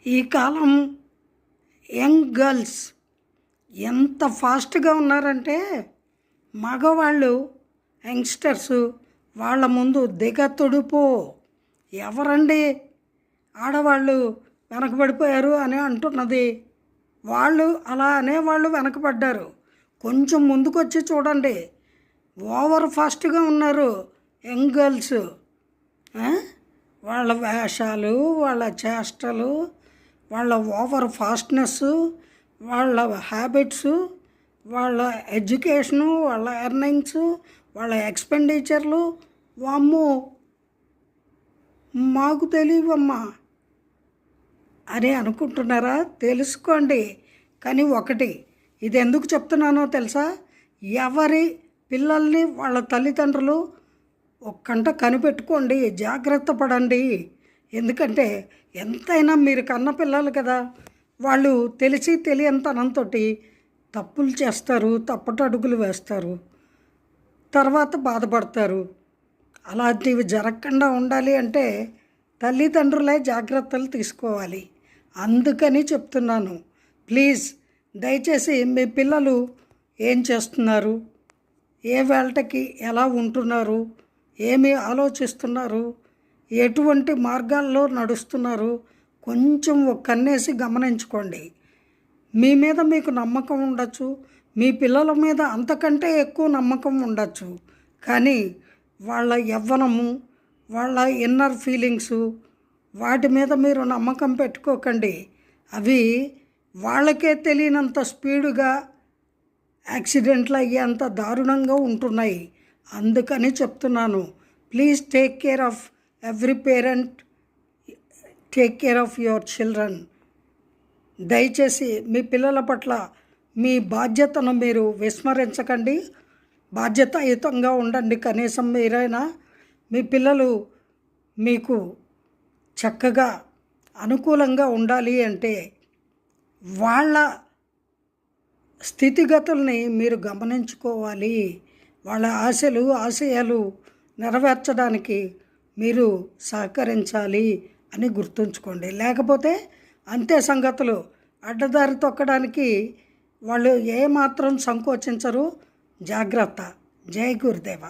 ఈ కాలం young girls ఎంత ఫాస్ట్గా ఉన్నారంటే మగవాళ్ళు యంగ్స్టర్స్ వాళ్ళ ముందు దిగతుడుపు. ఎవరండి ఆడవాళ్ళు వెనకబడిపోయారు అని అంటున్నది? వాళ్ళు అలా అనేవాళ్ళు వెనకబడ్డారు. కొంచెం ముందుకొచ్చి చూడండి, ఓవర్ ఫాస్ట్గా ఉన్నారు యంగ్ గర్ల్స్. వాళ్ళ వేషాలు, వాళ్ళ చేష్టలు, వాళ్ళ ఓవర్ ఫాస్ట్నెస్, వాళ్ళ హ్యాబిట్స్, వాళ్ళ ఎడ్యుకేషను, వాళ్ళ ఎర్నింగ్స్, వాళ్ళ ఎక్స్పెండిచర్లు. వామ్మో మాకు తెలియవమ్మా అని అనుకుంటున్నారా? తెలుసుకోండి. కానీ ఒకటి, ఇది ఎందుకు చెప్తున్నానో తెలుసా? ఎవరి పిల్లల్ని వాళ్ళ తల్లిదండ్రులు ఒక్కంట కనిపెట్టుకోండి, జాగ్రత్త పడండి. ఎందుకంటే ఎంతైనా మీరు కన్న పిల్లలు కదా. వాళ్ళు తెలిసి తెలియనితనంతో తప్పులు చేస్తారు, తప్పటడుగులు వేస్తారు, తర్వాత బాధపడతారు. అలాంటివి జరగకుండా ఉండాలి అంటే తల్లిదండ్రులే జాగ్రత్తలు తీసుకోవాలి. అందుకని చెప్తున్నాను. ప్లీజ్ దయచేసి మీ పిల్లలు ఏం చేస్తున్నారు, ఏ వేళకి ఎలా ఉంటున్నారు, ఏమి ఆలోచిస్తున్నారు, ఎటువంటి మార్గాల్లో నడుస్తున్నారు, కొంచెం ఒక కన్నేసి గమనించుకోండి. మీ మీద మీకు నమ్మకం ఉండొచ్చు, మీ పిల్లల మీద అంతకంటే ఎక్కువ నమ్మకం ఉండొచ్చు. కానీ వాళ్ళ యవ్వనము, వాళ్ళ ఇన్నర్ ఫీలింగ్సు, వాటి మీద మీరు నమ్మకం పెట్టుకోకండి. అవి వాళ్ళకే తెలియనంత స్పీడుగా యాక్సిడెంట్లు అయ్యేంత దారుణంగా ఉంటున్నాయి. అందుకని చెప్తున్నాను, please take care of every parent, take care of your children. దయచేసి మీ పిల్లల పట్ల మీ బాధ్యతను మీరు విస్మరించకండి. బాధ్యతాయుతంగా ఉండండి. కనీసం మీరైనా మీ పిల్లలు మీకు చక్కగా అనుకూలంగా ఉండాలి అంటే వాళ్ళ స్థితిగతుల్ని మీరు గమనించుకోవాలి. వాళ్ళ ఆశలు ఆశయాలు నెరవేర్చడానికి మీరు సహకరించాలి అని గుర్తుంచుకోండి. లేకపోతే అంతే సంగతులు. అడ్డదారి తొక్కడానికి వాళ్ళు ఏమాత్రం సంకోచించరు. జాగ్రత్త. జై గురుదేవ.